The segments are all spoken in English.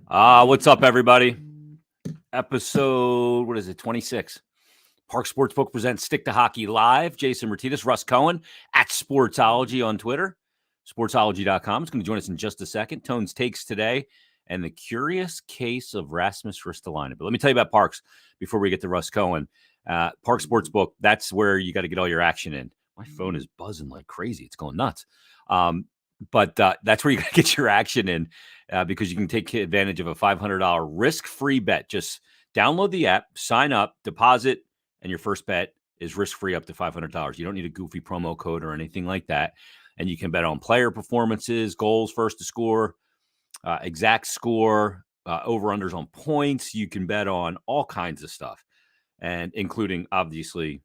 What's up, everybody? Episode, 26. Parx Sportsbook presents Stick to Hockey Live. Jason Myrtetus, Russ Cohen at Sportsology on Twitter, sportsology.com. It's going to join us in just a second. Tone's takes today and the curious case of Rasmus Ristolian. But let me tell you about Parx before we get to Russ Cohen. Parx Sportsbook, that's where you got to get all your action in. My phone is buzzing like crazy. It's going nuts. But that's where you got to get your action in because you can take advantage of a $500 risk-free bet. Just download the app, sign up, deposit, and your first bet is risk-free up to $500. You don't need a goofy promo code or anything like that. And you can bet on player performances, goals, first to score, exact score, over-unders on points. You can bet on all kinds of stuff, and including, obviously,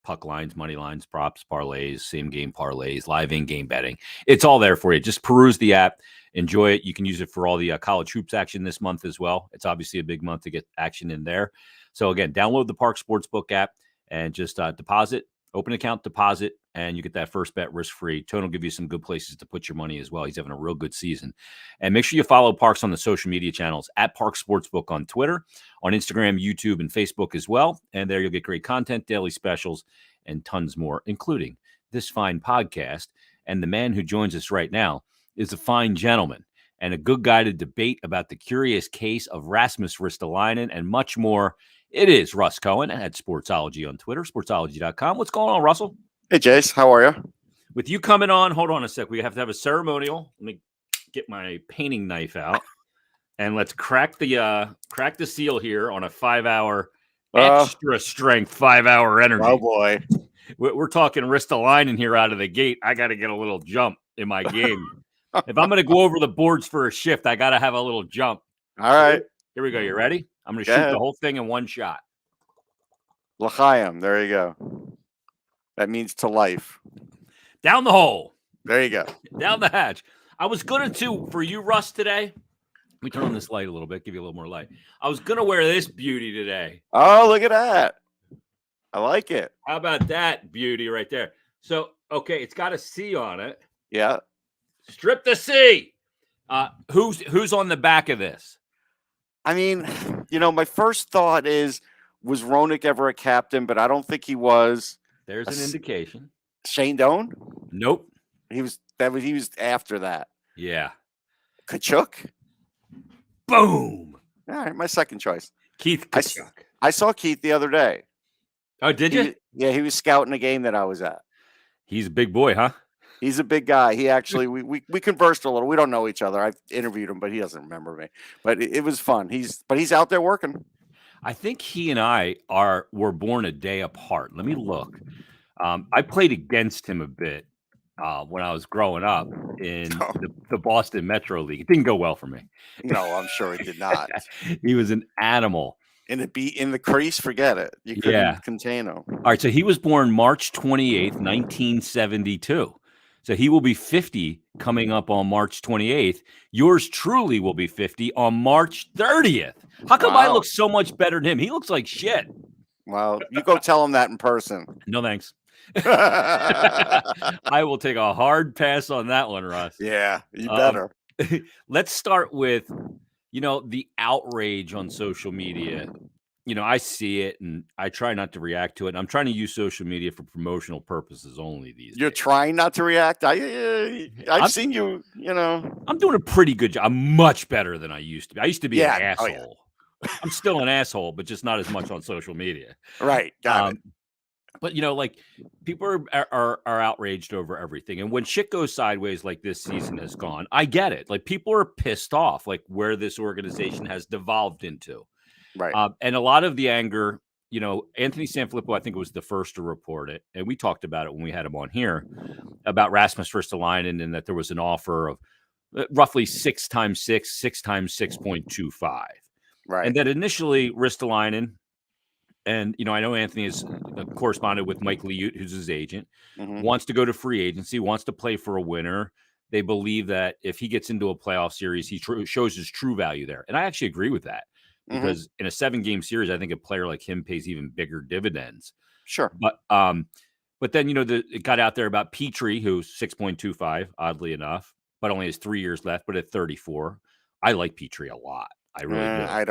puck lines, money lines, props, parlays, same-game parlays, live in-game betting. It's all there for you. Just peruse the app. Enjoy it. You can use it for all the college hoops action this month as well. It's obviously a big month to get action in there. So, again, download the Parx Sportsbook app and just deposit, open account, deposit, and you get that first bet risk-free. Tone will give you some good places to put your money as well. He's having a real good season. And make sure you follow Parx on the social media channels at Parx Sportsbook on Twitter, on Instagram, YouTube, and Facebook as well. And there you'll get great content, daily specials, and tons more, including this fine podcast. And the man who joins us right now is a fine gentleman and a good guy to debate about the curious case of Rasmus Ristolian and much more. It is Russ Cohen at Sportsology on Twitter, sportsology.com. What's going on, Russell? Hey, Jace. How are you? With you coming on, hold on a sec. We have to have a ceremonial. Let me get my painting knife out, and let's crack the seal here on a 5-hour extra strength 5-hour energy. Oh, boy. We're talking Ristolian here out of the gate. I got to get a little jump in my game. If I'm going to go over the boards for a shift, I got to have a little jump. All right. Here we go. You ready? I'm going to shoot the whole thing in one shot. L'chaim. There you go. That means to life. Down the hole. There you go. Down the hatch. I was going to, for you, Russ, today. Let me turn on this light a little bit, give you a little more light. I was going to wear this beauty today. Oh, look at that. I like it. How about that beauty right there? So, okay, it's got a C on it. Yeah. Strip the C. Who's on the back of this? I mean, my first thought was Roenick ever a captain? But I don't think he was. There's an indication. Shane Doan? Nope. He was after that. Yeah. Kachuk? Boom. All right, my second choice. Keith Kachuk. I saw Keith the other day. Oh, did you? He was scouting a game that I was at. He's a big boy, huh? He's a big guy. He actually, we conversed a little. We don't know each other. I've interviewed him, but he doesn't remember me. But it was fun. He's out there working. I think he and I were born a day apart. Let me look. I played against him a bit when I was growing up in the Boston Metro League. It didn't go well for me. No, I'm sure it did not. He was an animal. In the crease, forget it. You couldn't contain him. All right, so he was born March 28th, 1972. So he will be 50 coming up on March 28th. Yours truly will be 50 on March 30th. How come I look so much better than him? He looks like shit. Well, you go tell him that in person. No, thanks. I will take a hard pass on that one, Russ. Yeah, you better. Let's start with, the outrage on social media. I see it and I try not to react to it. I'm trying to use social media for promotional purposes only these days. You're trying not to react? I've seen you, I'm doing a pretty good job. I'm much better than I used to be. I used to be an asshole. Oh, yeah. I'm still an asshole, but just not as much on social media. Right. Got it. But, people are outraged over everything. And when shit goes sideways like this season has gone, I get it. Like, people are pissed off, like, where this organization has devolved into. Right. And a lot of the anger, Anthony Sanfilippo, I think, was the first to report it. And we talked about it when we had him on here about Rasmus Ristolian and that there was an offer of roughly 6 times 6 times 6.25. Right. And that initially Ristolian, and, I know Anthony has corresponded with Mike Liut, who's his agent, wants to go to free agency, wants to play for a winner. They believe that if he gets into a playoff series, he shows his true value there. And I actually agree with that. Because in a 7-game series, I think a player like him pays even bigger dividends. Sure. But then, it got out there about Petrie, who's 6.25, oddly enough, but only has 3 years left, but at 34. I like Petrie a lot. I really do. I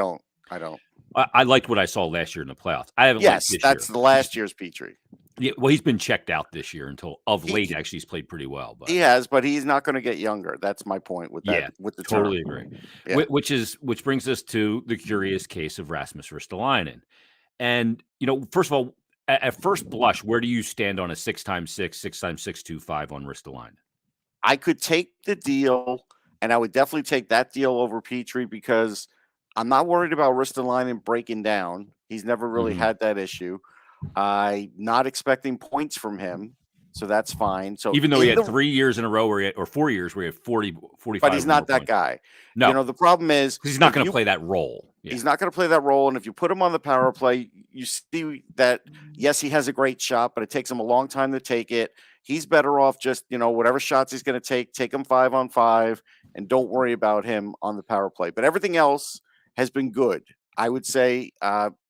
don't. I liked what I saw last year in the playoffs. I haven't liked this that's year. the last year's Petrie. Yeah, well, he's been checked out this year until of late. Actually, he's played pretty well. But he has, but he's not going to get younger. That's my point with that. Yeah, with the totally term. agree. Yeah. Which brings us to the curious case of Rasmus Ristolian. And first of all, at first blush, where do you stand on a 6x6, 6x625 on Ristolian? I could take the deal, and I would definitely take that deal over Petrie because I'm not worried about Ristolian breaking down. He's never really had that issue. I'm not expecting points from him, so that's fine. So even though he had 3 years in a row or 4 years where he had 40, 45. But he's not that guy. No. The problem is he's not going to play that role. Yeah. He's not going to play that role. And if you put him on the power play, you see that, yes, he has a great shot, but it takes him a long time to take it. He's better off just, whatever shots he's going to take him 5-on-5 and don't worry about him on the power play. But everything else has been good. I would say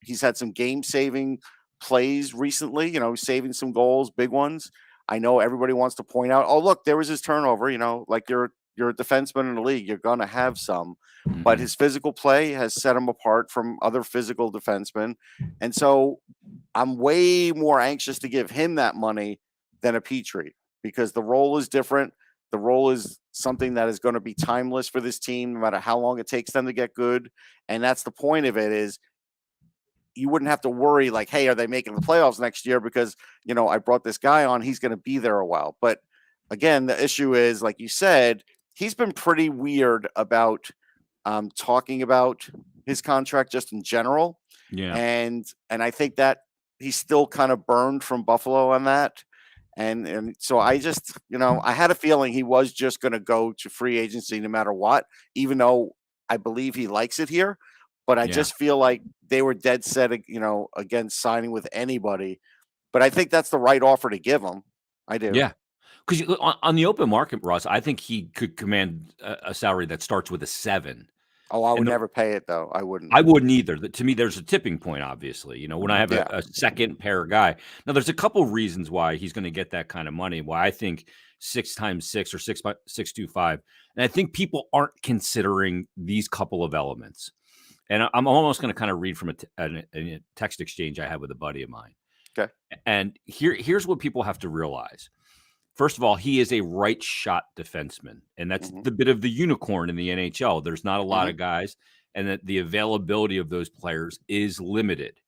he's had some game-saving plays recently, saving some goals, big ones. I know everybody wants to point out, oh, look, there was his turnover, like you're a defenseman in the league, you're going to have some, but his physical play has set him apart from other physical defensemen. And so I'm way more anxious to give him that money than a Petrie because the role is different. The role is something that is going to be timeless for this team, no matter how long it takes them to get good. And that's the point of it is, you wouldn't have to worry like, hey, are they making the playoffs next year? Because, I brought this guy on, he's going to be there a while. But again, the issue is, like you said, he's been pretty weird about talking about his contract just in general. Yeah. And I think that he's still kind of burned from Buffalo on that. And so I just, I had a feeling he was just going to go to free agency no matter what, even though I believe he likes it here. But I just feel like they were dead set, against signing with anybody. But I think that's the right offer to give him. I do. Yeah. Because on the open market, Russ, I think he could command a salary that starts with a 7. Oh, I would never pay it, though. I wouldn't. I wouldn't either. To me, there's a tipping point, obviously. When I have a second pair guy. Now, there's a couple reasons why he's going to get that kind of money, why I think 6x6 or 6x625. And I think people aren't considering these couple of elements. And I'm almost going to kind of read from a text exchange I had with a buddy of mine. Okay. And here's what people have to realize. First of all, he is a right shot defenseman, and that's the bit of the unicorn in the NHL. There's not a lot of guys, and that the availability of those players is limited.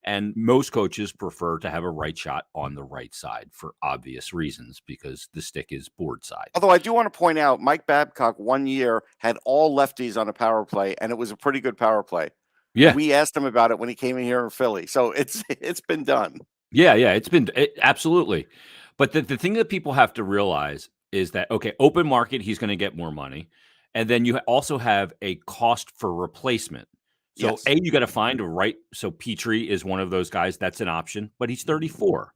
And most coaches prefer to have a right shot on the right side for obvious reasons because the stick is board side. Although I do want to point out, Mike Babcock 1 year had all lefties on a power play, and it was a pretty good power play. Yeah. We asked him about it when he came in here in Philly. So it's been done. Yeah, it's been absolutely. But the thing that people have to realize is that, okay, open market, he's going to get more money. And then you also have a cost for replacement. So you got to find a right. So Petrie is one of those guys. That's an option, but he's 34.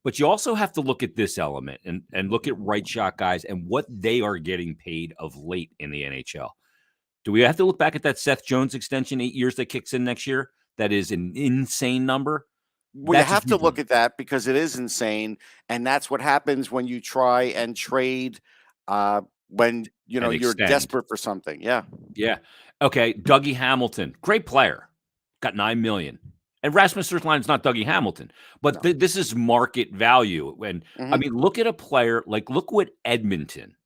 But you also have to look at this element and look at right shot guys and what they are getting paid of late in the NHL. Do we have to look back at that Seth Jones extension, 8 years that kicks in next year? That is an insane number. We have to look at that because it is insane. And that's what happens when you try and trade when you're desperate for something. Yeah. Yeah. Okay. Dougie Hamilton, great player, got $9 million. And Rasmus Ristolian is not Dougie Hamilton, but this is market value. And I mean, look at a player look what Edmonton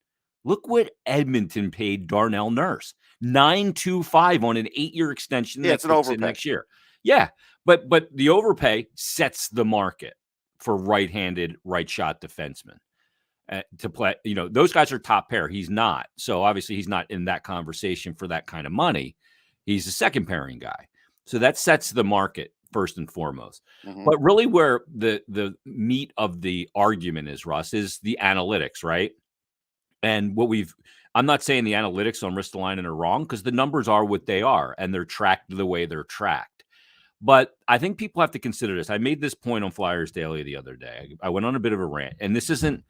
paid Darnell Nurse, $9.25 on an 8-year extension. Yeah, it's an overpay next year. Yeah, but the overpay sets the market for right-handed, right-shot defensemen to play. Those guys are top pair. He's not. So obviously he's not in that conversation for that kind of money. He's a second pairing guy. So that sets the market first and foremost. But really where the meat of the argument is, Russ, is the analytics, right? And I'm not saying the analytics on Ristolian are wrong because the numbers are what they are and they're tracked the way they're tracked. But I think people have to consider this. I made this point on Flyers Daily the other day. I went on a bit of a rant, and this isn't,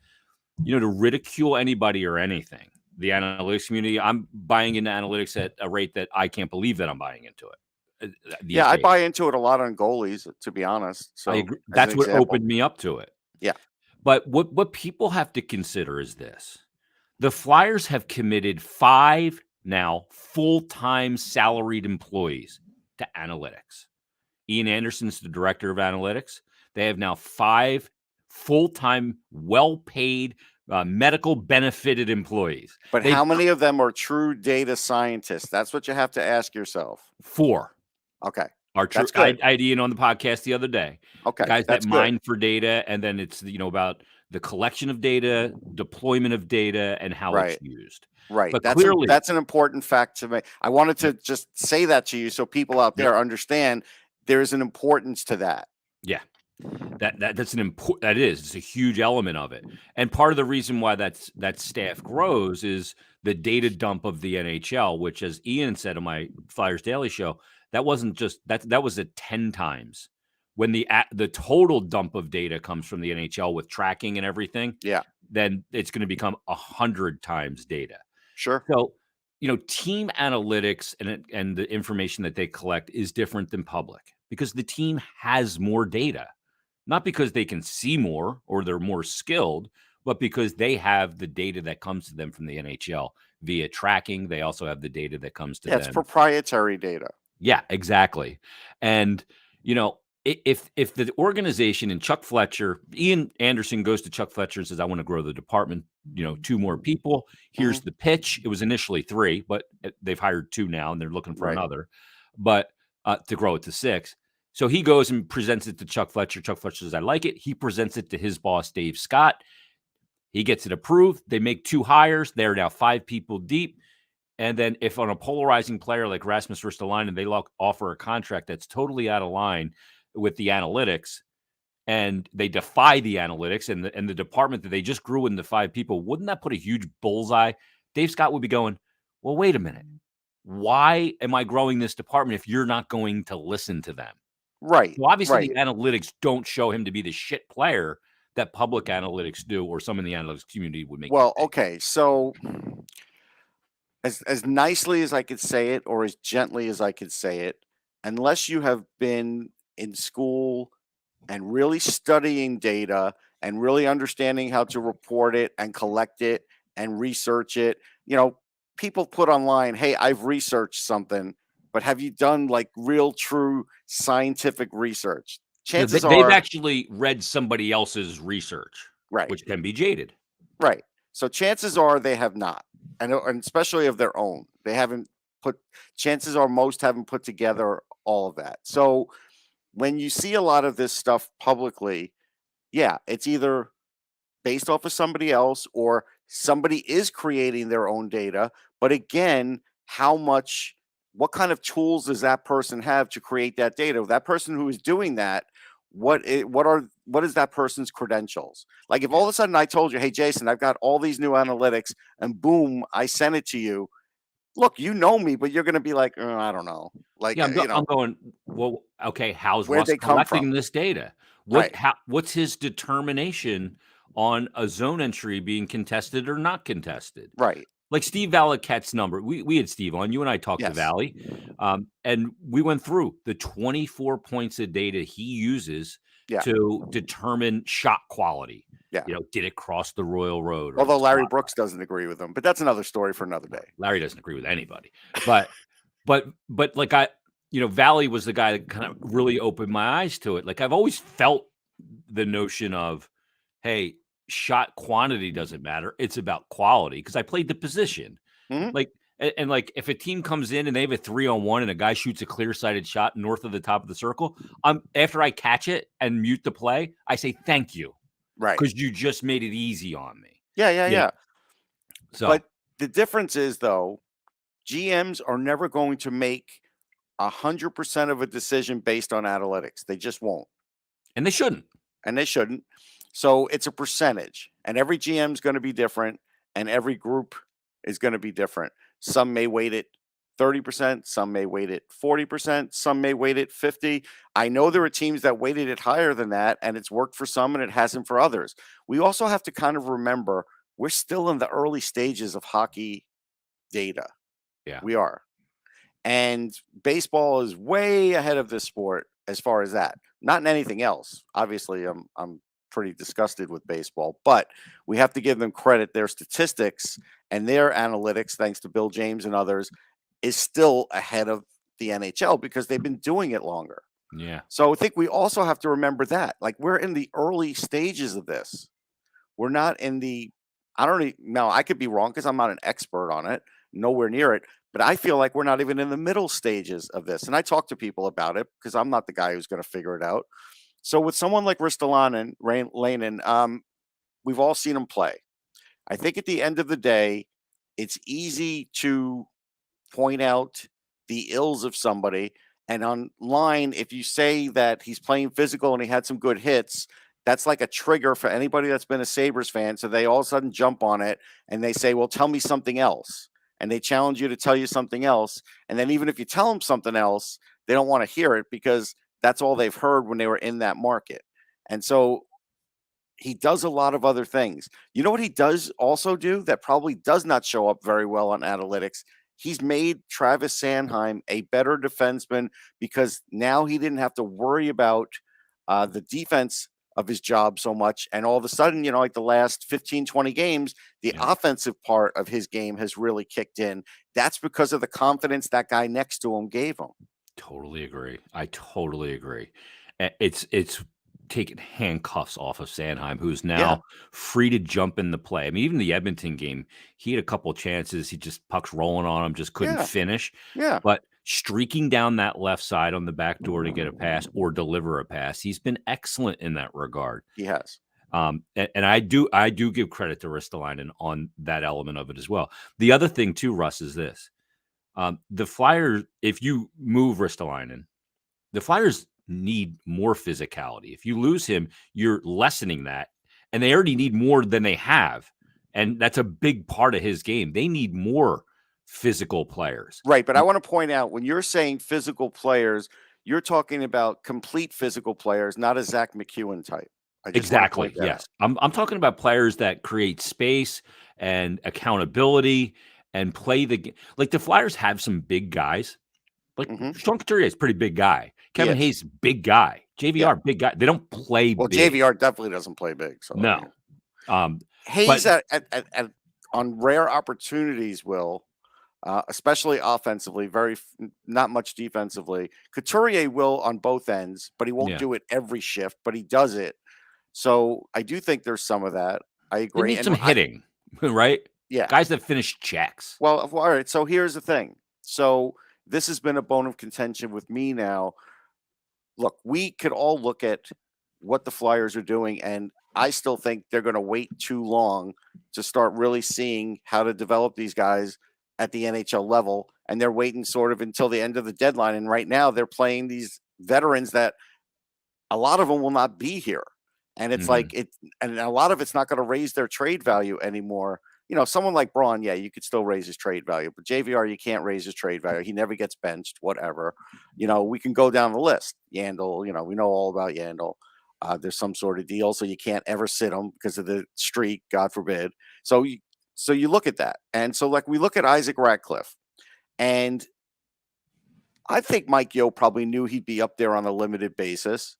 to ridicule anybody or anything. The analytics community, I'm buying into analytics at a rate that I can't believe that I'm buying into it. Yeah, I buy into it a lot on goalies, to be honest. So I agree. That's what opened me up to it. Yeah. But what people have to consider is this. The Flyers have committed $5 now full-time salaried employees to analytics. Ian Anderson's the director of analytics. They have now 5 full-time, well-paid, medical benefited employees. But how many of them are true data scientists? That's what you have to ask yourself. 4. Okay. Are true. I had Ian on the podcast the other day. Okay. Guys that mine for data, and then it's about the collection of data, deployment of data, and how it's used. Right. But clearly, that's an important fact to me. I wanted to just say that to you so people out there understand there is an importance to that. Yeah. That's an important. That is. It's a huge element of it. And part of the reason why that staff grows is the data dump of the NHL, which, as Ian said on my Flyers Daily show, that wasn't just that was at 10 times. When the total dump of data comes from the NHL with tracking and everything, then it's going to become 100 times data. Sure. So, team analytics and the information that they collect is different than public because the team has more data, not because they can see more or they're more skilled, but because they have the data that comes to them from the NHL via tracking. They also have the data that comes to them. It's proprietary data. Yeah, exactly. And, if the organization and Chuck Fletcher, Ian Anderson goes to Chuck Fletcher and says, I want to grow the department, 2 more people. Here's the pitch. It was initially 3, but they've hired 2 now and they're looking for another, but to grow it to 6. So he goes and presents it to Chuck Fletcher. Chuck Fletcher says, I like it. He presents it to his boss, Dave Scott. He gets it approved. They make 2 hires. They're now 5 people deep. And then if on a polarizing player like Rasmus Ristolian, they offer a contract that's totally out of line with the analytics, and they defy the analytics and the department that they just grew into 5 people, wouldn't that put a huge bullseye? Dave Scott would be going, well, wait a minute. Why am I growing this department if you're not going to listen to them? Right. So obviously the analytics don't show him to be the shit player that public analytics do, or some in the analytics community would make. Well, okay. So as nicely as I could say it, or as gently as I could say it, unless you have been in school and really studying data and really understanding how to report it and collect it and research it, people put online, hey, I've researched something, but have you done like real, true scientific research? Chances are they've actually read somebody else's research, right, which can be jaded. Right. So chances are they have not, and especially of their own. They haven't chances are most haven't put together all of that. So when you see a lot of this stuff publicly, it's either based off of somebody else or somebody is creating their own data. But again, what kind of tools does that person have to create that data? That person who is doing that, what is that person's credentials? Like if all of a sudden I told you, hey, Jason, I've got all these new analytics and boom, I sent it to you. Look, you know me, but you're going to be like, I don't know. Like, I'm going, well, okay, how's where'd Russ they come collecting from? this data? What's his determination on a zone entry being contested or not contested? Right. Like Steve Valiquette's number. We had Steve on. You and I talked to Valley, and we went through the 24 points of data he uses to determine shot quality. Yeah. Did it cross the Royal Road? Although Larry Brooks doesn't agree with him, but that's another story for another day. Larry doesn't agree with anybody, but like Valley was the guy that kind of really opened my eyes to it. Like I've always felt the notion of, hey, shot quantity doesn't matter. It's about quality because I played the position. Mm-hmm. Like, and like if a team comes in and they have a 3-on-1 and a guy shoots a clear-sighted shot north of the top of the circle, after I catch it and mute the play, I say thank you. Right. Because you just made it easy on me. Yeah. So, but the difference is, though, GMs are never going to make 100% of a decision based on analytics. They just won't. And they shouldn't. So it's a percentage. And every GM is going to be different. And every group is going to be different. Some may weight it 30%. Some may weight it 40%. Some may weight it 50%. I know there are teams that weighted it higher than that, and it's worked for some and it hasn't for others. We also have to kind of remember we're still in the early stages of hockey data. Yeah, we are. And baseball is way ahead of this sport as far as that. Not in anything else. Obviously, I'm pretty disgusted with baseball. But we have to give them credit. Their statistics and their analytics, thanks to Bill James and others, is still ahead of the NHL because they've been doing it longer. Yeah. So I think we also have to remember that. Like, we're in the early stages of this. We're not in the, I don't even, now I could be wrong because I'm not an expert on it, nowhere near it, but I feel like we're not even in the middle stages of this. And I talk to people about it because I'm not the guy who's going to figure it out. So with someone like Ristolainen, we've all seen him play. I think at the end of the day, it's easy to point out the ills of somebody. And online, if you say that he's playing physical and he had some good hits, that's like a trigger for anybody that's been a Sabres fan. So they all of a sudden jump on it and they say, well, tell me something else. And they challenge you to tell you something else. And then even if you tell them something else, they don't want to hear it because that's all they've heard when they were in that market. And so he does a lot of other things. You know what he does also do that probably does not show up very well on analytics? He's made Travis Sanheim a better defenseman because now he didn't have to worry about the defense of his job so much. And all of a sudden, like the last 15, 20 games, the offensive part of his game has really kicked in. That's because of the confidence that guy next to him gave him. Totally agree. I totally agree. It's taken handcuffs off of Sanheim, who's now free to jump in the play. I mean, even the Edmonton game, he had a couple chances. He just pucks rolling on him, just couldn't finish. Yeah. But streaking down that left side on the back door to get a pass or deliver a pass, he's been excellent in that regard. He has. And I do give credit to Ristolainen on that element of it as well. The other thing too, Russ, is this. The Flyers, if you move Ristolainen, the Flyers need more physicality. If you lose him, you're lessening that. And they already need more than they have. And that's a big part of his game. They need more physical players. Right. But I want to point out, when you're saying physical players, you're talking about complete physical players, not a Zach McEwen type. Exactly. Yes. I'm talking about players that create space and accountability and play the game. Like the Flyers have some big guys. Like Sean Couturier is a pretty big guy. Kevin Hayes, big guy. JVR, big guy. They don't play big. Well, JVR definitely doesn't play big. So no. Hayes on rare opportunities will, especially offensively, not much defensively. Couturier will on both ends, but he won't do it every shift, but he does it. So I do think there's some of that. I agree. They need some hitting, right? Yeah. Guys that finish checks. Well, all right. So here's the thing. So this has been a bone of contention with me now. Look, we could all look at what the Flyers are doing, and I still think they're going to wait too long to start really seeing how to develop these guys at the NHL level. And they're waiting sort of until the end of the deadline. And right now they're playing these veterans that a lot of them will not be here. And it's and a lot of it's not going to raise their trade value anymore. Someone like Braun, you could still raise his trade value, but JVR, you can't raise his trade value. He never gets benched, whatever. We can go down the list. Yandel, we know all about Yandel. There's some sort of deal, so you can't ever sit him because of the streak, God forbid. So you look at that. And so like we look at Isaac Ratcliffe, and I think Mike Yeo probably knew he'd be up there on a limited basis.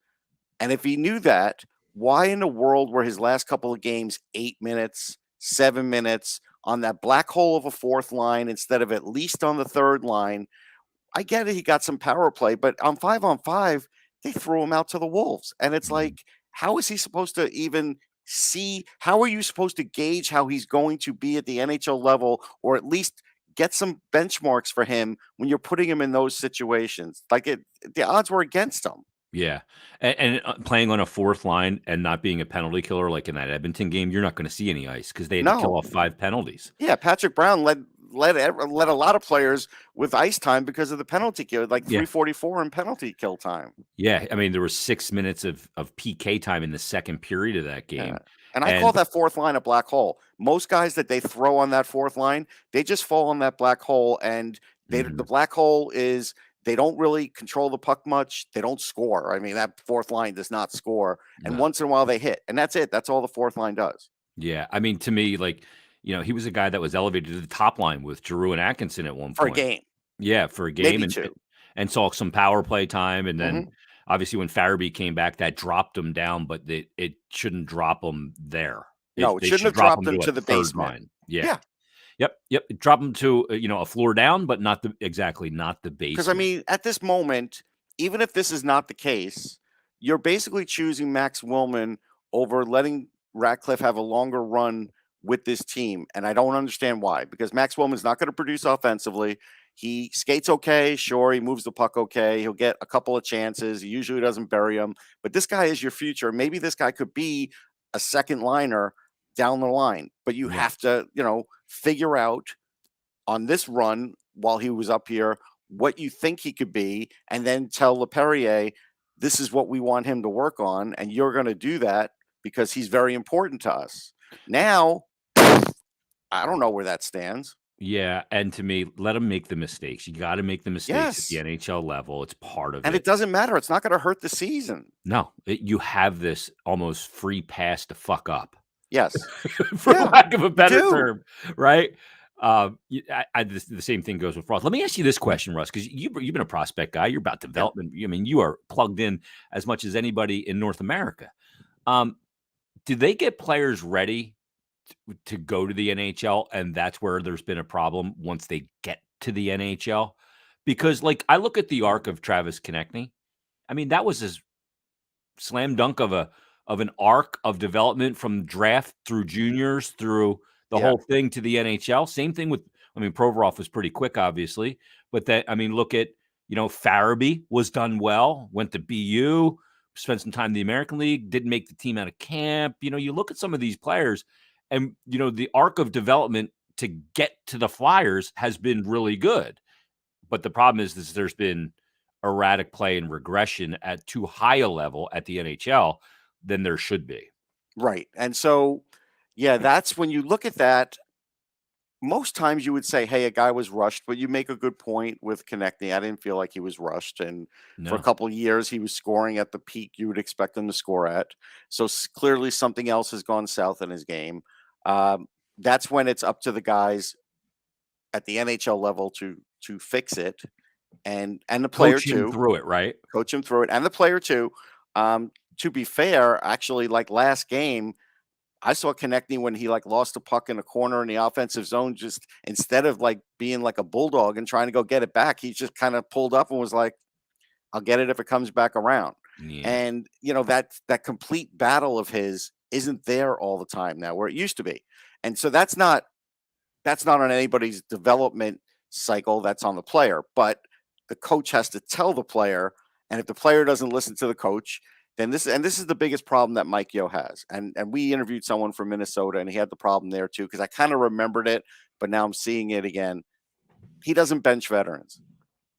And if he knew that, why in the world were his last couple of games 8 minutes, 7 minutes on that black hole of a fourth line instead of at least on the third line? I get it. He got some power play, but on 5-on-5, they threw him out to the Wolves. And it's like, how is he supposed to even see? How are you supposed to gauge how he's going to be at the NHL level, or at least get some benchmarks for him when you're putting him in those situations? Like the odds were against him. Yeah. And playing on a fourth line and not being a penalty killer like in that Edmonton game, you're not going to see any ice because they had to kill off 5 penalties. Yeah, Patrick Brown led a lot of players with ice time because of the penalty kill, like 3:44 in penalty kill time. Yeah, I mean, there was 6 minutes of PK time in the second period of that game. Yeah. And I call that fourth line a black hole. Most guys that they throw on that fourth line, they just fall on that black hole, and the black hole is – they don't really control the puck much. They don't score. I mean, that fourth line does not score. And once in a while they hit. And that's it. That's all the fourth line does. Yeah. I mean, to me, like, he was a guy that was elevated to the top line with Giroux and Atkinson at one point. For a game. Yeah, for a game. Maybe two. And saw some power play time. And then Obviously, when Farabee came back, that dropped him down, but it shouldn't drop him there. No, it They shouldn't should have drop dropped him him to a to the third basement. line. Yeah. Yeah. Yep. Drop him to a floor down, but not the basement. Because I mean, at this moment, even if this is not the case, you're basically choosing Max Willman over letting Ratcliffe have a longer run with this team, and I don't understand why. Because Max Willman's not going to produce offensively. He skates okay, sure. He moves the puck okay. He'll get a couple of chances. He usually doesn't bury them. But this guy is your future. Maybe this guy could be a second liner down the line. But you have to, figure out on this run while he was up here what you think he could be, and then tell LePerrier, this is what we want him to work on, and you're going to do that because he's very important to us. Now, I don't know where that stands. Yeah, and to me, let him make the mistakes. You got to make the mistakes at the NHL level. It's part of And it. it doesn't matter. It's not going to hurt the season. No, you have this almost free pass to fuck up. Yes. For lack of a better term, right? The same thing goes with Ross. Let me ask you this question, Russ, because you've been a prospect guy. You're about development. I mean, you are plugged in as much as anybody in North America. Do they get players ready to go to the NHL, and that's where there's been a problem once they get to the NHL? Because, I look at the arc of Travis Konechny. I mean, that was his slam dunk of an arc of development from draft through juniors through the whole thing to the NHL. Same thing with, Provorov was pretty quick, obviously, but look at, Farabee was done well, went to BU, spent some time in the American League, didn't make the team out of camp. You look at some of these players and, the arc of development to get to the Flyers has been really good. But the problem is there's been erratic play and regression at too high a level at the NHL than there should be. Right. And so, that's when you look at that. Most times you would say, hey, a guy was rushed, but you make a good point with Konechny. I didn't feel like he was rushed. And for a couple of years, he was scoring at the peak you would expect him to score at. So clearly something else has gone south in his game. That's when it's up to the guys at the NHL level to fix it. And the player coach him too. Through it, right? Coach him through it. And the player too. To be fair, actually, like last game, I saw Konechny when he lost a puck in a corner in the offensive zone, just instead of being like a bulldog and trying to go get it back, he just kind of pulled up and was like, I'll get it if it comes back around. Yeah. And that complete battle of his isn't there all the time now where it used to be. And so that's not on anybody's development cycle. That's on the player, but the coach has to tell the player. And if the player doesn't listen to the coach, then this is the biggest problem that Mike Yeo has. And we interviewed someone from Minnesota, and he had the problem there too, because I kind of remembered it, but now I'm seeing it again. He doesn't bench veterans.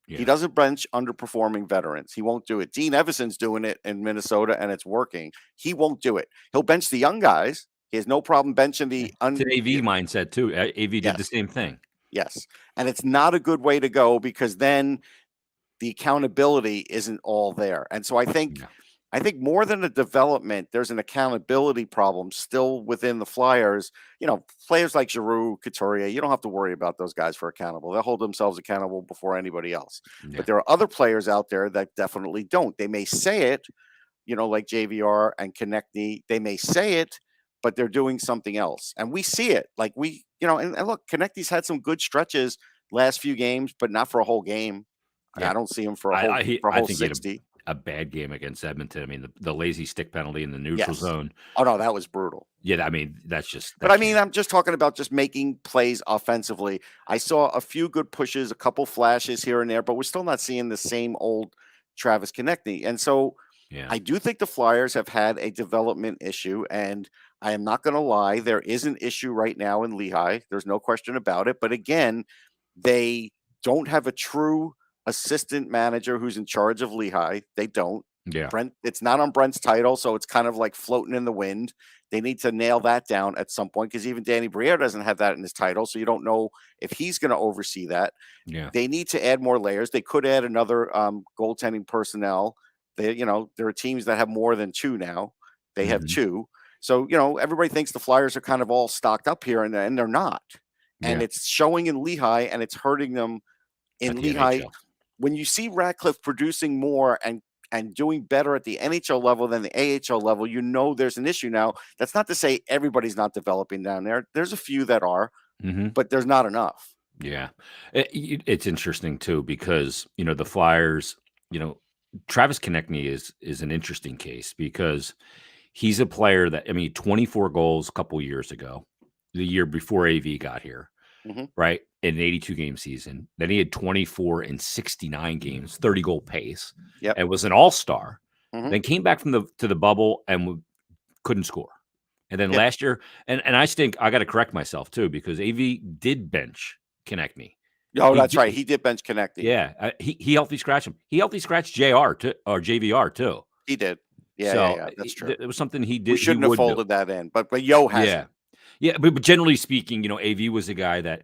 Yeah. He doesn't bench underperforming veterans. He won't do it. Dean Evason's doing it in Minnesota, and it's working. He won't do it. He'll bench the young guys. He has no problem benching the It's an AV mindset too. AV did the same thing. Yes. And it's not a good way to go, because then the accountability isn't all there. And so I think more than a development, there's an accountability problem still within the Flyers. Players like Giroux, Couturier, you don't have to worry about those guys for accountable. They'll hold themselves accountable before anybody else. Yeah. But there are other players out there that definitely don't. They may say it, like JVR and Konechny, they may say it, but they're doing something else. And we see it. And look, Konechny's had some good stretches last few games, but not for a whole game. Yeah. I don't see him for a whole 60. A bad game against Edmonton. I mean, the lazy stick penalty in the neutral zone. Oh no, that was brutal. Yeah, I mean, that's just. I'm just talking about just making plays offensively. I saw a few good pushes, a couple flashes here and there, but we're still not seeing the same old Travis Konechny. And so, I do think the Flyers have had a development issue, and I am not going to lie, there is an issue right now in Lehigh. There's no question about it. But again, they don't have a true assistant manager who's in charge of Lehigh. They don't. Yeah. It's not on Brent's title, so it's kind of like floating in the wind. They need to nail that down at some point, because even Danny Briere doesn't have that in his title, so you don't know if he's going to oversee that. Yeah. They need to add more layers. They could add another goaltending personnel. There are teams that have more than two now. They have two. So, everybody thinks the Flyers are kind of all stocked up here, and they're not. And it's showing in Lehigh, and it's hurting them in Lehigh. NHL. When you see Ratcliffe producing more and and doing better at the NHL level than the AHL level, you know there's an issue now. That's not to say everybody's not developing down there. There's a few that are, but there's not enough. Yeah. It's interesting too because, the Flyers, Travis Konechny is an interesting case because he's a player that, 24 goals a couple years ago, the year before AV got here, right? In an 82-game season. Then he had 24 in 69 games, 30-goal pace, and was an all-star. Then came back to the bubble and couldn't score. And then last year, and I think I got to correct myself too because AV did bench Konechny. Oh, that's right. He did bench Konechny. Yeah, he healthy scratched him. He healthy scratched JR too, or JVR too. He did. Yeah, that's true. It was something he did. We shouldn't have folded that in, but Yo hasn't. Yeah, but generally speaking, AV was a guy that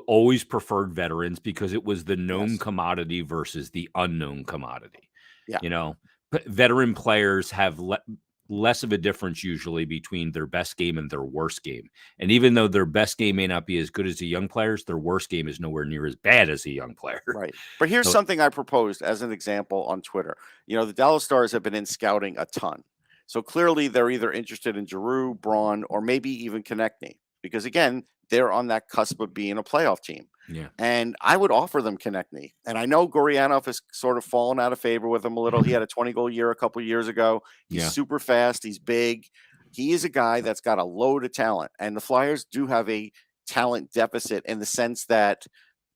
always preferred veterans because it was the known commodity versus the unknown commodity. Yeah, veteran players have less of a difference usually between their best game and their worst game. And even though their best game may not be as good as the young players, their worst game is nowhere near as bad as a young player. Right. But here's something I proposed as an example on Twitter. The Dallas Stars have been in scouting a ton. So clearly they're either interested in Giroux, Braun, or maybe even Konechny. Because again, they're on that cusp of being a playoff team. Yeah. And I would offer them Konechny. And I know Gurianov has sort of fallen out of favor with him a little. He had a 20-goal year a couple of years ago. He's super fast. He's big. He is a guy that's got a load of talent. And the Flyers do have a talent deficit in the sense that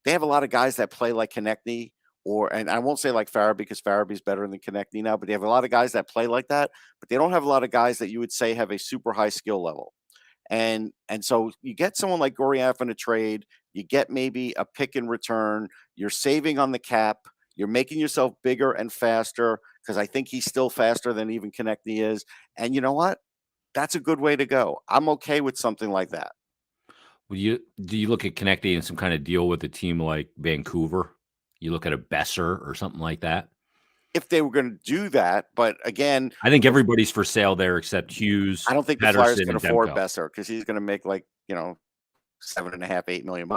they have a lot of guys that play like Konechny, and I won't say like Farabee because Farabee's better than Konechny now, but they have a lot of guys that play like that. But they don't have a lot of guys that you would say have a super high skill level. And so you get someone like Gurianov in a trade, you get maybe a pick in return, you're saving on the cap, you're making yourself bigger and faster because I think he's still faster than even Konechny is. And you know what? That's a good way to go. I'm okay with something like that. Well, do you look at Konechny in some kind of deal with a team like Vancouver? You look at a Besser or something like that? If they were going to do that, but again, I think everybody's for sale there except Hughes. I don't think the Flyers can afford Besser because he's going to make like $7.5, $8 million.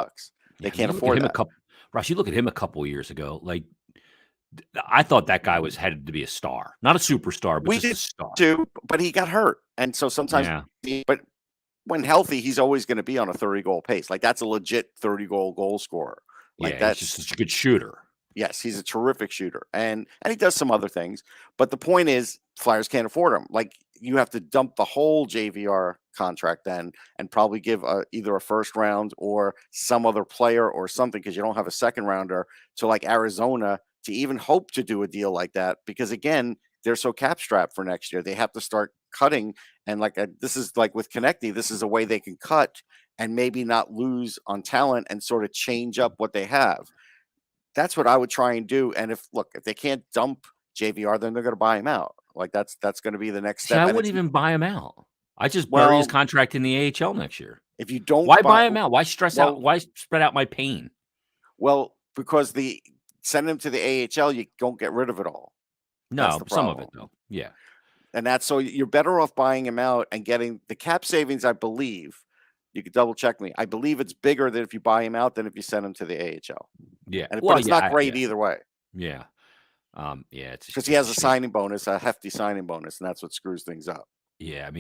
They can't afford that. Russ, you look at him a couple of years ago. Like I thought that guy was headed to be a star, not a superstar, but just a star. Too, but he got hurt, and so sometimes. But when healthy, he's always going to be on a 30-goal pace. Like that's a legit 30-goal scorer. Like that's just such a good shooter. Yes, he's a terrific shooter, and he does some other things. But the point is, Flyers can't afford him. Like you have to dump the whole JVR contract then, and probably give either a first round or some other player or something because you don't have a second rounder to like Arizona to even hope to do a deal like that. Because again, they're so cap strapped for next year. They have to start cutting, and this is like with Konechny, this is a way they can cut and maybe not lose on talent and sort of change up what they have. That's what I would try and do. And if they can't dump JVR, then they're going to buy him out. Like that's going to be the next step. I wouldn't even buy him out. I just bury his contract in the AHL next year. If you don't, why buy him out? Why stress out? Why spread out my pain? Well, because send him to the AHL, you don't get rid of it all. No, some of it though. Yeah. And that's so you're better off buying him out and getting the cap savings, I believe. You could double check me. I believe it's bigger than if you buy him out than if you send him to the AHL. Yeah. But it's not great either way. Yeah. It's because he has a signing bonus, a hefty signing bonus, and that's what screws things up. Yeah,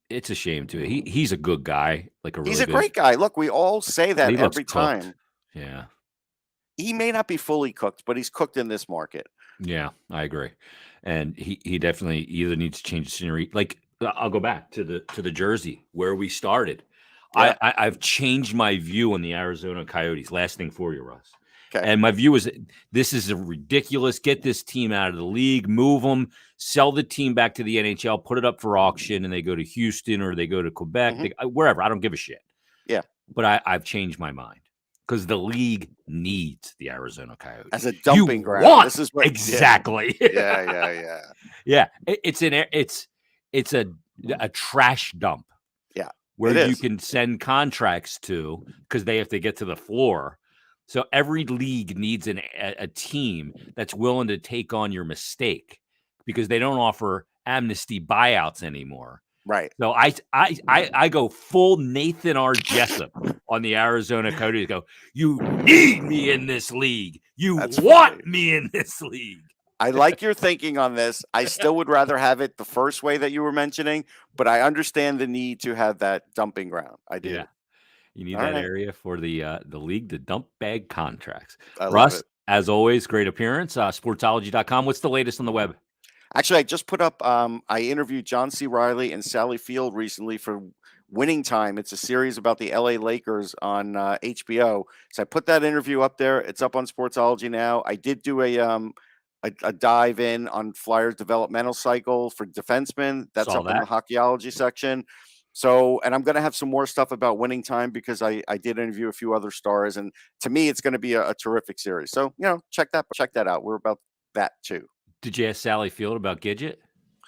it's a shame too. He's a good guy, he's a great guy. Look, we all say that every time. Yeah. He may not be fully cooked, but he's cooked in this market. Yeah, I agree. And he definitely either needs to change the scenery. Like I'll go back to the jersey where we started. Yeah. I've changed my view on the Arizona Coyotes. Last thing for you, Russ. Okay. And my view is this is ridiculous. Get this team out of the league, move them, sell the team back to the NHL, put it up for auction, and they go to Houston or they go to Quebec, wherever. I don't give a shit. Yeah. But I've changed my mind because the league needs the Arizona Coyotes as a dumping ground. This is what, exactly. Yeah. It's a trash dump. Yeah. Where you can send contracts to because they have to get to the floor. So every league needs a team that's willing to take on your mistake because they don't offer amnesty buyouts anymore. Right. So I go full Nathan R. Jessup on the Arizona Coyotes. You need me in this league. You want me in this league. I like your thinking on this. I still would rather have it the first way that you were mentioning, but I understand the need to have that dumping ground. I do. Yeah. You need All that right. area for the league to dump bag contracts. I love Russ, it. as always, great appearance. Sportsology.com. What's the latest on the web? Actually, I just put up, I interviewed John C. Riley and Sally Field recently for Winning Time. It's a series about the LA Lakers on HBO. So I put that interview up there. It's up on Sportsology now. I did do a dive in on Flyers developmental cycle for defensemen. That's Saw up in the that. hockeyology section. So, and I'm going to have some more stuff about Winning Time because I did interview a few other stars, and to me, it's going to be a terrific series. So, check that out. We're about that too. Did you ask Sally Field about Gidget?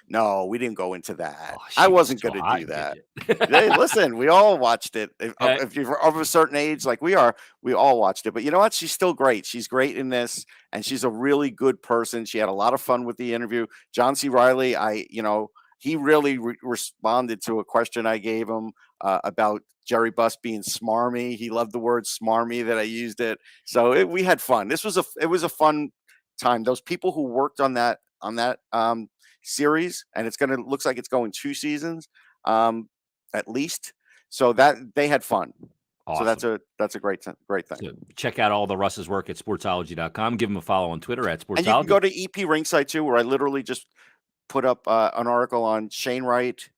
No, we didn't go into that. Oh, I she was wasn't so going to hot do in that. Gidget. Hey, listen, we all watched it. Okay. If you're of a certain age, like we are, we all watched it. But you know what? She's still great. She's great in this, and she's a really good person. She had a lot of fun with the interview. John C. Riley, he really responded to a question I gave him about Jerry Buss being smarmy. He loved the word smarmy that I used it. So we had fun. It was a fun time. Those people who worked on that series, and looks like it's going 2 seasons at least, so that they had fun. Awesome. So that's a great thing. So check out all the Russ's work at sportsology.com. Give him a follow on Twitter at Sportsology. And you can go to EP Ringside too, where I literally just put up an article on Shane Wright,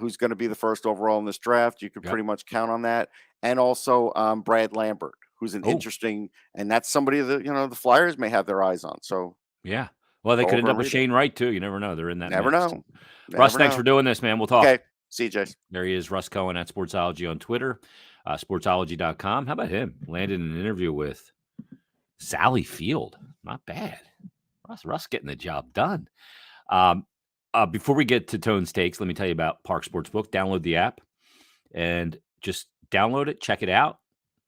who's going to be the first overall in this draft. You could pretty much count on that. And also Brad Lambert, who's an interesting, and that's somebody that the Flyers may have their eyes on. So yeah. Well, they could end up with Shane Wright, too. You never know. They're in that Never mix. know. Russ, thanks for doing this, man. We'll talk. Okay. See you, Jace. There he is, Russ Cohen at Sportsology on Twitter, sportsology.com. How about him? Landed an interview with Sally Field. Not bad. Russ getting the job done. Before we get to Tone's Takes, let me tell you about Parx Sportsbook. Download the app and just download it. Check it out.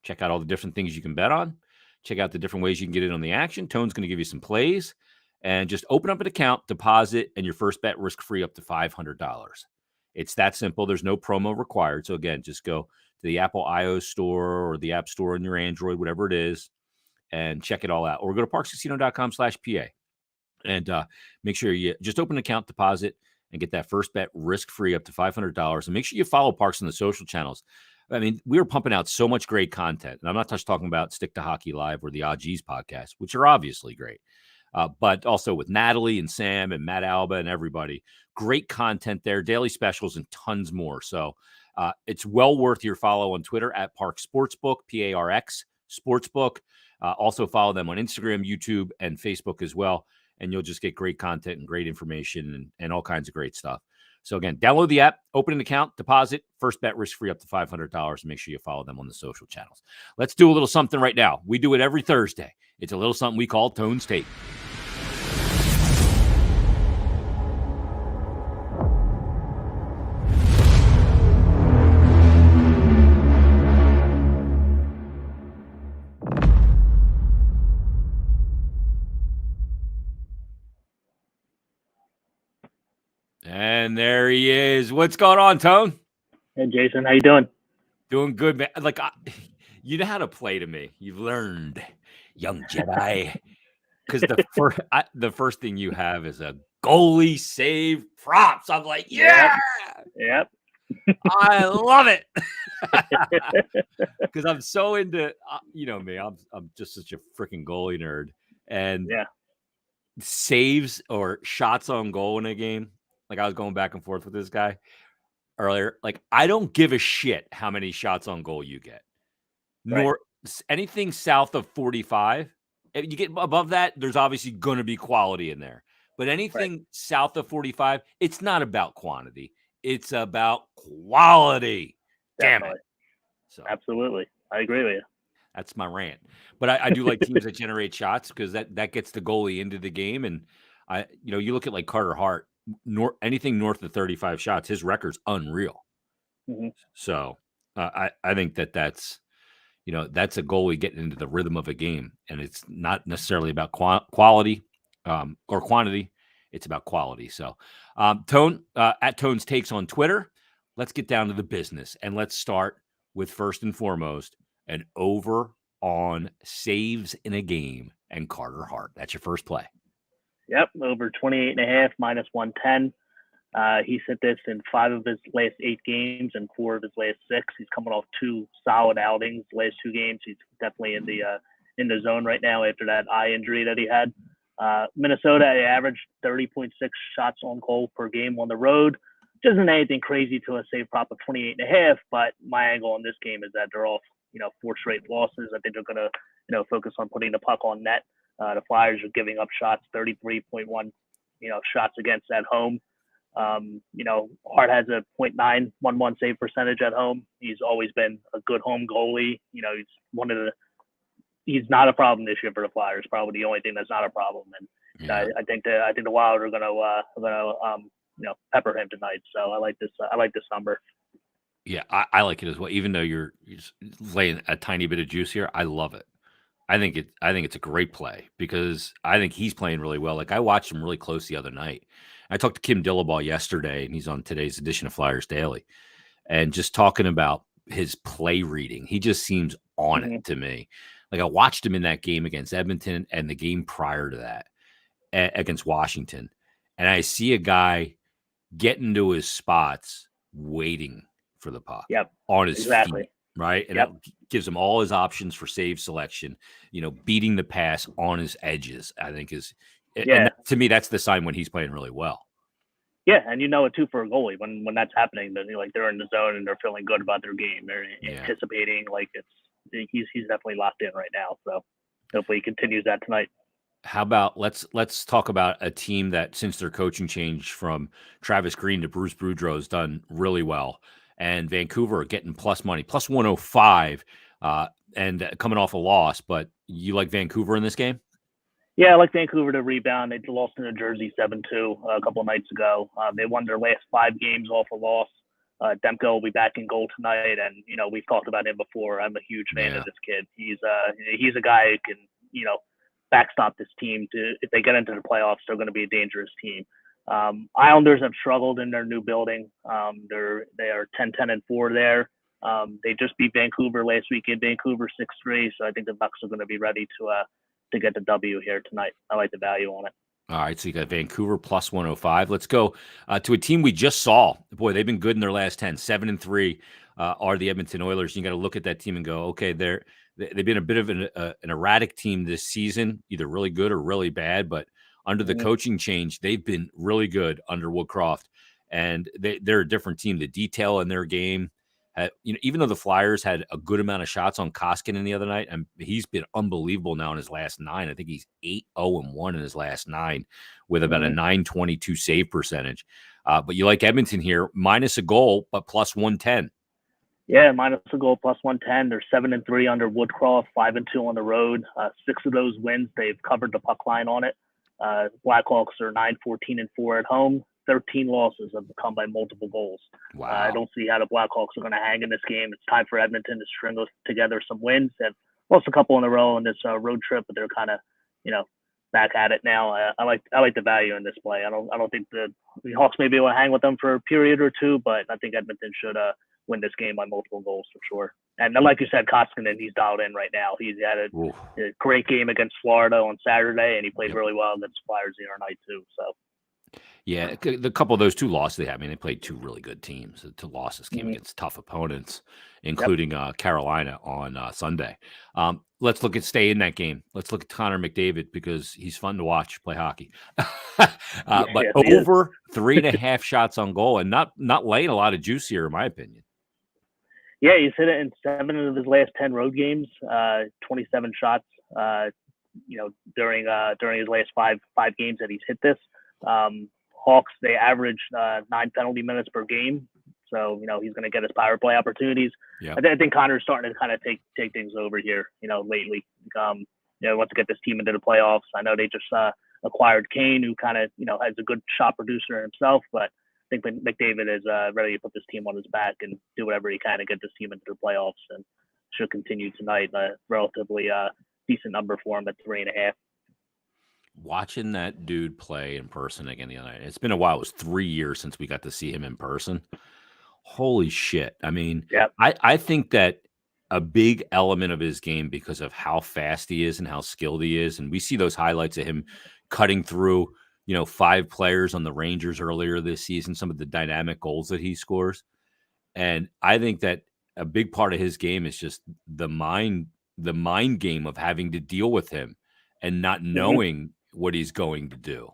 Check out all the different things you can bet on. Check out the different ways you can get in on the action. Tone's going to give you some plays. And just open up an account, deposit, and your first bet risk-free up to $500. It's that simple. There's no promo required. So, again, just go to the Apple iOS store or the App Store on your Android, whatever it is, and check it all out. Or go to parxcasino.com/PA. And make sure you just open an account, deposit, and get that first bet risk-free up to $500. And make sure you follow Parx on the social channels. I mean, we were pumping out so much great content. And I'm not just talking about Stick to Hockey Live or the OGs podcast, which are obviously great. But also with Natalie and Sam and Matt Alba and everybody. Great content there, daily specials, and tons more. So it's well worth your follow on Twitter at Parx Sportsbook, Parx Sportsbook. Also follow them on Instagram, YouTube, and Facebook as well. And you'll just get great content and great information and all kinds of great stuff. So again, download the app, open an account, deposit, first bet risk-free up to $500, and make sure you follow them on the social channels. Let's do a little something right now. We do it every Thursday. It's a little something we call Tone's Take. And there he is. What's going on, Tone? Hey, Jason. How you doing? Doing good, man. Like, you know how to play to me. You've learned, young Jedi. Because the first thing you have is a goalie save props. I'm like, yeah. Yep. I love it. Because I'm so into, you know me. I'm just such a freaking goalie nerd. And saves or shots on goal in a game. Like, I was going back and forth with this guy earlier. Like, I don't give a shit how many shots on goal you get. Nor anything south of 45. If you get above that, there's obviously going to be quality in there. But anything south of 45, it's not about quantity. It's about quality. Definitely. Damn it. So, absolutely. I agree with you. That's my rant. But I do like teams that generate shots because that gets the goalie into the game. And, you look at like Carter Hart, anything north of 35 shots, his record's unreal. Mm-hmm. So I think that's a goalie getting into the rhythm of a game. And it's not necessarily about quality or quantity. It's about quality. So Tone, at Tone's Takes on Twitter, let's get down to the business. And let's start with, first and foremost, an over on saves in a game and Carter Hart. That's your first play. Yep, over 28.5, -110. He's hit this in 5 of his last 8 games and 4 of his last 6. He's coming off 2 solid outings. Last 2 games, he's definitely in the zone right now after that eye injury that he had. Minnesota averaged 30.6 shots on goal per game on the road. Which isn't anything crazy to a save prop of 28.5, but my angle on this game is that they're off, 4 straight losses. I think they're going to, focus on putting the puck on net. The Flyers are giving up shots, 33.1, shots against at home. Hart has a .911 save percentage at home. He's always been a good home goalie. He's not a problem this year for the Flyers. Probably the only thing that's not a problem. And I think the Wild are gonna pepper him tonight. So I like this number. Yeah, I like it as well. Even though you're laying a tiny bit of juice here, I love it. I think it's a great play because I think he's playing really well. Like I watched him really close the other night. I talked to Kim Dillabaugh yesterday, and he's on today's edition of Flyers Daily, and just talking about his play reading. He just seems on it to me. Like I watched him in that game against Edmonton and the game prior to that against Washington, and I see a guy get into his spots waiting for the puck on his feet, right? And it gives him all his options for save selection, beating the pass on his edges, I think is and to me, that's the sign when he's playing really well. Yeah, and it too for a goalie when that's happening, then they're in the zone and they're feeling good about their game. They're anticipating he's definitely locked in right now. So hopefully he continues that tonight. How about let's talk about a team that since their coaching change from Travis Green to Bruce Boudreau has done really well, and Vancouver are getting plus money, plus 105, and coming off a loss. But you like Vancouver in this game? Yeah, I like Vancouver to rebound. They lost to New Jersey 7-2 a couple of nights ago. They won their last 5 games off a loss. Demko will be back in goal tonight, and we've talked about him before. I'm a huge fan of this kid. He's a guy who can backstop this team. If they get into the playoffs, they're going to be a dangerous team. Islanders have struggled in their new building. They are 10-10-4 there. They just beat Vancouver last week in Vancouver 6-3, so I think the Bucks are going to be ready to get the W here tonight. I like the value on it. All right, so you got Vancouver plus 105. Let's go to a team we just saw. Boy, they've been good in their last 10. 7-3 are the Edmonton Oilers. You got to look at that team and go, okay, they've been a bit of an erratic team this season, either really good or really bad. But under the coaching change, they've been really good under Woodcroft, and they're a different team. The detail in their game. Even though the Flyers had a good amount of shots on Koskinen the other night, and he's been unbelievable now in his last 9. I think he's 8-0-1 in his last 9 with about a .922 save percentage. But you like Edmonton here, minus a goal, but plus 110. Yeah, minus a goal, plus 110. They're 7-3 under Woodcroft, 5-2 on the road. 6 of those wins, they've covered the puck line on it. Blackhawks are 9-14-4 at home. 13 losses have come by multiple goals. Wow. I don't see how the Blackhawks are going to hang in this game. It's time for Edmonton to string together some wins. They've lost a couple in a row on this road trip, but they're kind of, back at it now. I like the value in this play. I don't think the Hawks may be able to hang with them for a period or two, but I think Edmonton should win this game by multiple goals for sure. And like you said, Koskinen, he's dialed in right now. He's had a great game against Florida on Saturday, and he played really well against Flyers the other night too. So. Yeah, the couple of those 2 losses they had, they played 2 really good teams. The 2 losses came against tough opponents, including Carolina on Sunday. Let's stay in that game. Let's look at Connor McDavid because he's fun to watch play hockey. But over 3.5 shots on goal and not laying a lot of juice here, in my opinion. Yeah, he's hit it in 7 of his last 10 road games, 27 shots. During his last five games that he's hit this. Hawks, they average 9 penalty minutes per game. So, he's going to get his power play opportunities. Yeah. I think Connor's starting to kind of take things over here, lately. Wants to get this team into the playoffs. I know they just acquired Kane, who kind of, has a good shot producer himself, but I think McDavid is ready to put this team on his back and do whatever he can to get this team into the playoffs, and should continue tonight. Relatively decent number for him at 3.5. Watching that dude play in person again the other night. It's been a while. It was 3 years since we got to see him in person. Holy shit. I think that a big element of his game because of how fast he is and how skilled he is. And we see those highlights of him, cutting through, 5 players on the Rangers earlier this season, some of the dynamic goals that he scores. And I think that a big part of his game is just the mind game of having to deal with him and not knowing what he's going to do.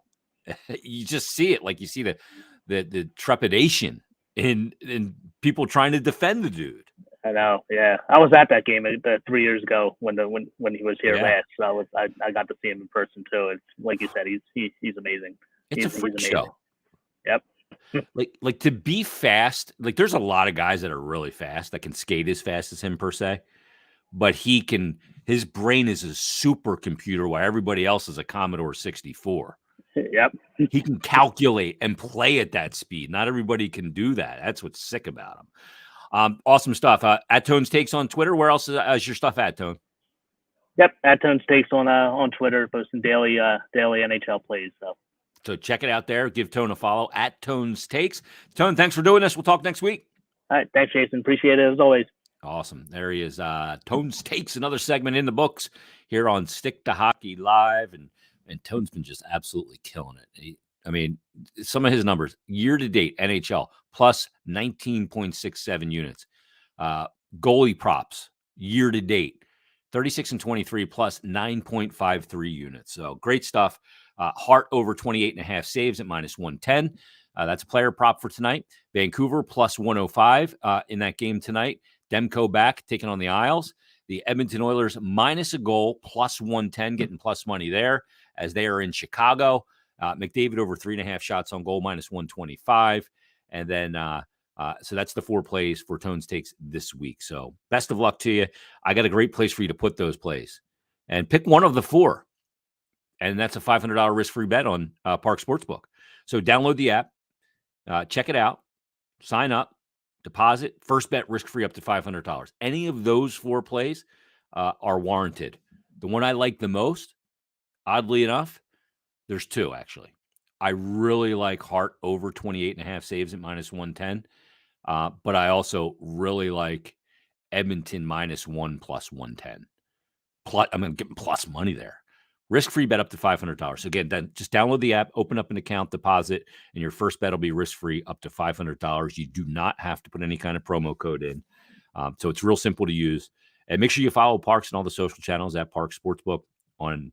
You just see it, like you see the trepidation in people trying to defend the dude. I know. Yeah, I was at that game 3 years ago when he was here last. So I got to see him in person too. It's like you said, he's amazing. It's a freak show. Yep. Like to be fast. Like there's a lot of guys that are really fast that can skate as fast as him per se, but his brain is a supercomputer while everybody else is a Commodore 64. Yep. He can calculate and play at that speed. Not everybody can do that. That's what's sick about him. Awesome stuff. At Tones Takes on Twitter. Where else is your stuff at, Tone? Yep, at Tones Takes on Twitter, posting daily NHL plays. So check it out there. Give Tone a follow at Tones Takes. Tone, thanks for doing this. We'll talk next week. All right, thanks, Jason. Appreciate it as always. Awesome. There he is. Tones Takes, another segment in the books here on Stick to Hockey Live, and Tone's been just absolutely killing it. Some of his numbers year to date NHL plus 19.67 units. Goalie props year to date 36 and 23 plus 9.53 units. So great stuff. Hart over 28.5 saves at minus 110. That's a player prop for tonight. Vancouver plus 105 in that game tonight. Demko back taking on the Isles. The Edmonton Oilers minus a goal plus 110, getting plus money there as they are in Chicago. McDavid over 3.5 shots on goal minus 125. And then, so that's the 4 plays for Tones Takes this week. So best of luck to you. I got a great place for you to put those plays and pick one of the 4. And that's a $500 risk-free bet on Parx Sportsbook. So download the app, check it out, sign up, deposit, first bet risk-free up to $500. Any of those 4 plays are warranted. The one I like the most, oddly enough, there's 2 actually. I really like Hart over 28.5 saves at minus 110. But I also really like Edmonton minus 1 plus 110. I'm going to get plus money there. Risk-free bet up to $500. So again, then just download the app, open up an account, deposit, and your first bet will be risk-free up to $500. You do not have to put any kind of promo code in. So it's real simple to use. And make sure you follow Parx and all the social channels at Parx Sportsbook on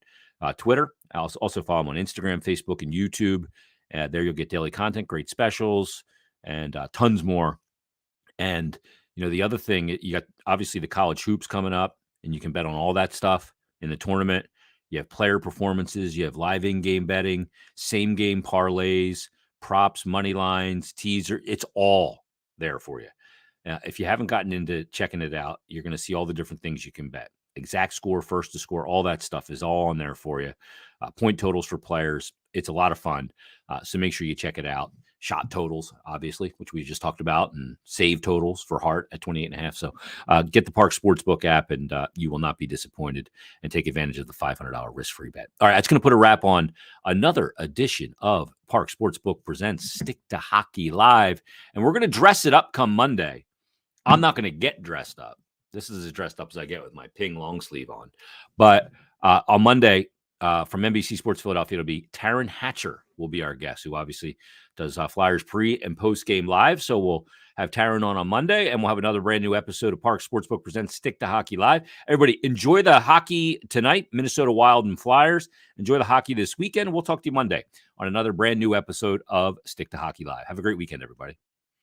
Twitter. I'll also follow them on Instagram, Facebook, and YouTube. There you'll get daily content, great specials, and tons more. And, the other thing, you got obviously the college hoops coming up, and you can bet on all that stuff in the tournament. You have player performances, you have live in-game betting, same-game parlays, props, money lines, teaser. It's all there for you. If you haven't gotten into checking it out, you're going to see all the different things you can bet. Exact score, first to score, all that stuff is all on there for you. Point totals for players. It's a lot of fun. So make sure you check it out. Shot totals, obviously, which we just talked about, and save totals for Hart at 28.5. So get the Parx Sportsbook app, and you will not be disappointed, and take advantage of the $500 risk-free bet. All right, that's going to put a wrap on another edition of Parx Sportsbook Presents Stick to Hockey Live, and we're going to dress it up come Monday. I'm not going to get dressed up. This is as dressed up as I get with my ping long sleeve on. But on Monday, from NBC Sports Philadelphia, it'll be Taryn Hatcher will be our guest, who obviously does Flyers pre and post game live. So we'll have Taryn on Monday, and we'll have another brand new episode of Parx Sportsbook Presents Stick to Hockey Live. Everybody, enjoy the hockey tonight, Minnesota Wild and Flyers. Enjoy the hockey this weekend. We'll talk to you Monday on another brand new episode of Stick to Hockey Live. Have a great weekend, everybody.